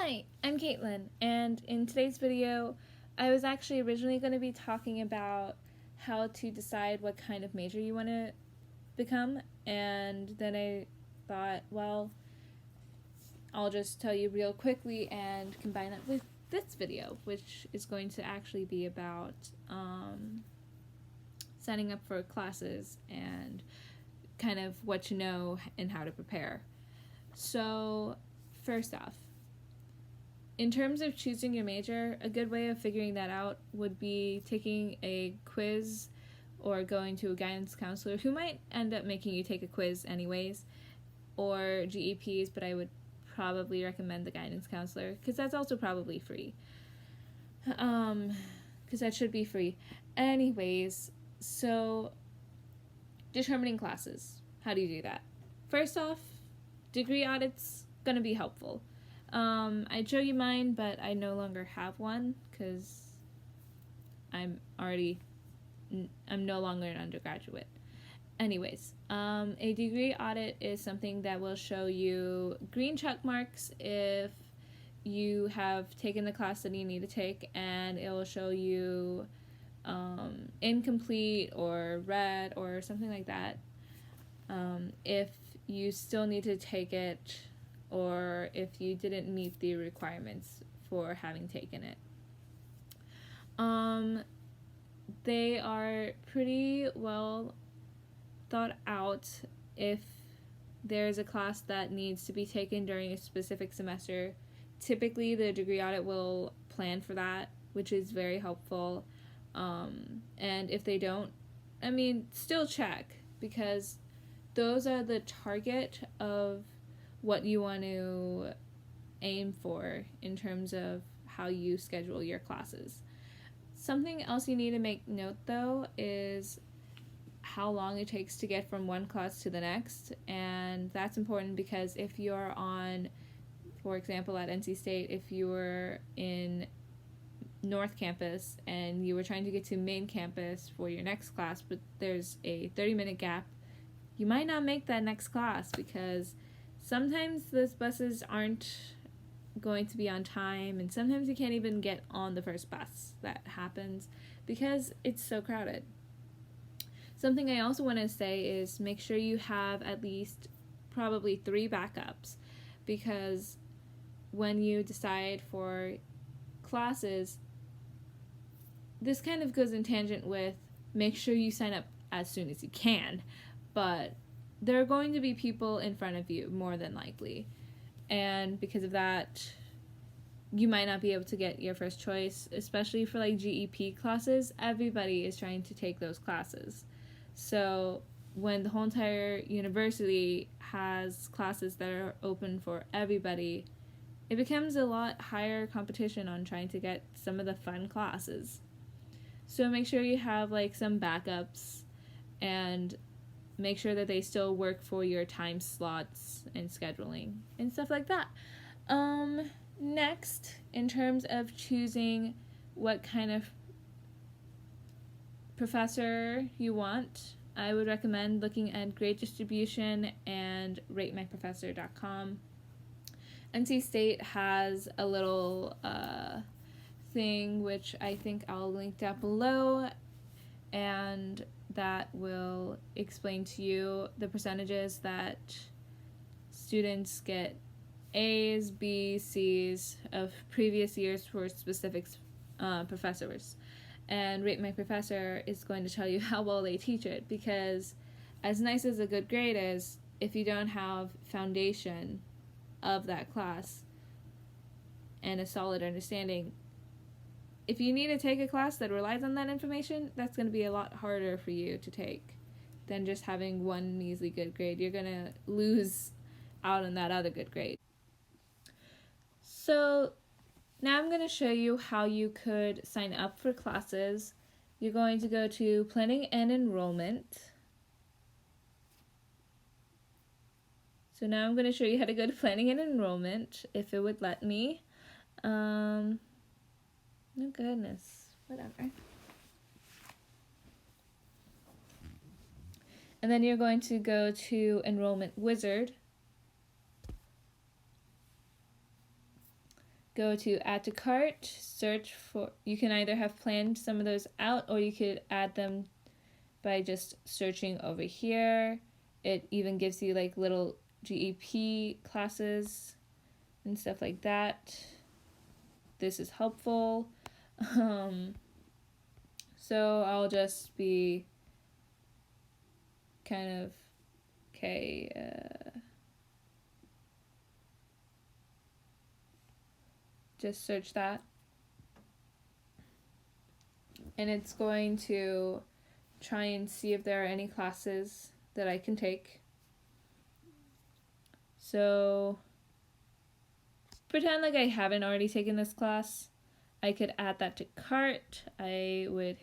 Hi, I'm Caitlin, and in today's video, I was actually originally going to be talking about how to decide what kind of major you want to become, and then I thought, well, I'll just tell you real quickly and combine that with this video, which is going to actually be about signing up for classes and kind of what to know and how to prepare. So, first off, in terms of choosing your major, a good way of figuring that out would be taking a quiz or going to a guidance counselor who might end up making you take a quiz anyways, or GEPs, but I would probably recommend the guidance counselor because that's also probably free. Because that should be free. Anyways, so determining classes. How do you do that? First off, degree audit's gonna be helpful. I'd show you mine, but I no longer have one because I'm no longer an undergraduate. Anyways, a degree audit is something that will show you green check marks if you have taken the class that you need to take, and it will show you incomplete or red or something like that if you still need to take it or if you didn't meet the requirements for having taken it. They are pretty well thought out if there's a class that needs to be taken during a specific semester. Typically, the degree audit will plan for that, which is very helpful. And if they don't, still check, because those are the target of what you want to aim for in terms of how you schedule your classes. Something else you need to make note, though, is how long it takes to get from one class to the next, and that's important because if you're on, for example, at NC State, if you were in North Campus and you were trying to get to main campus for your next class, but there's a 30-minute gap, you might not make that next class because sometimes those buses aren't going to be on time, and sometimes you can't even get on the first bus. That happens because it's so crowded. Something I also want to say is make sure you have at least probably 3 backups, because when you decide for classes, this kind of goes in tangent with make sure you sign up as soon as you can, but there are going to be people in front of you more than likely, and because of that you might not be able to get your first choice, especially for like GEP classes. Everybody is trying to take those classes, so when the whole entire university has classes that are open for everybody, it becomes a lot higher competition on trying to get some of the fun classes. So make sure you have like some backups and make sure that they still work for your time slots and scheduling and stuff like that. Next, in terms of choosing what kind of professor you want, I would recommend looking at grade distribution and ratemyprofessor.com. NC State has a little thing which I think I'll link down below, and that will explain to you the percentages that students get A's, B's, C's of previous years for specific professors. And Rate My Professor is going to tell you how well they teach it, because as nice as a good grade is, if you don't have foundation of that class and a solid understanding, if you need to take a class that relies on that information, that's going to be a lot harder for you to take than just having one measly good grade. You're going to lose out on that other good grade. So now I'm going to show you how you could sign up for classes. You're going to go to Planning and Enrollment. So now I'm going to show you how to go to Planning and Enrollment, if it would let me. Oh goodness, whatever. And then you're going to go to Enrollment Wizard. go to add to cart, search for, you can either have planned some of those out or you could add them by just searching over here. It even gives you like little GEP classes and stuff like that. This is helpful. So I'll just be kind of, okay, just search that. And it's going to try and see if there are any classes that I can take. So pretend like I haven't already taken this class. I could add that to cart. I would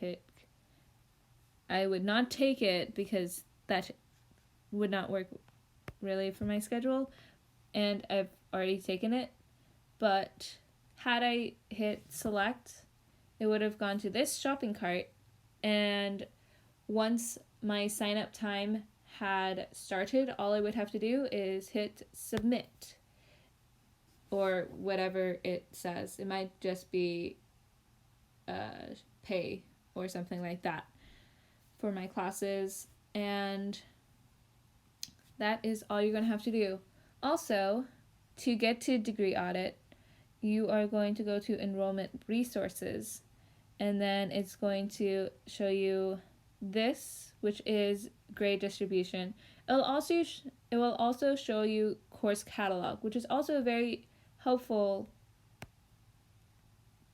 not take it because that would not work really for my schedule, and I've already taken it. But had I hit select, it would have gone to this shopping cart, and once my sign up time had started, all I would have to do is hit submit, or whatever it says. It might just be pay or something like that for my classes, and that is all you're going to have to do. Also, to get to degree audit, you are going to go to enrollment resources, and then it's going to show you this, which is grade distribution. It will also show you course catalog, which is also a very helpful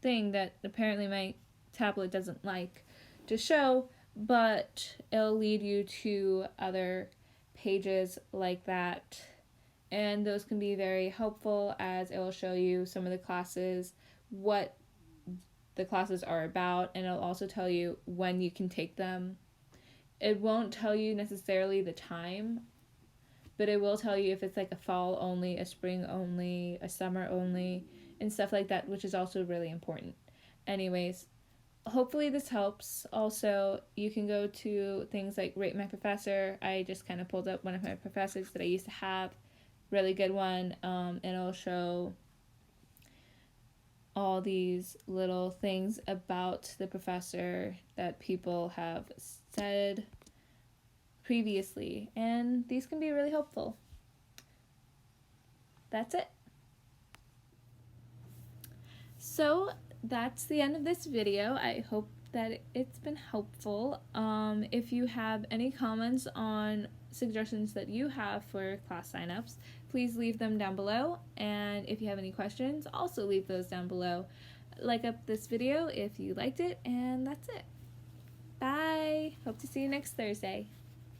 thing that apparently my tablet doesn't like to show, but it'll lead you to other pages like that, and those can be very helpful as it will show you some of the classes, what the classes are about, and it'll also tell you when you can take them. It won't tell you necessarily the time, but it will tell you if it's like a fall only, a spring only, a summer only, and stuff like that, which is also really important. Anyways, hopefully this helps. Also, you can go to things like Rate My Professor. I just kind of pulled up one of my professors that I used to have, really good one, and it'll show all these little things about the professor that people have said previously, and these can be really helpful. That's it. So that's the end of this video. I hope that it's been helpful. If you have any comments on suggestions that you have for class signups, please leave them down below, and if you have any questions, also leave those down below. Like up this video if you liked it, and that's it. Bye! Hope to see you next Thursday.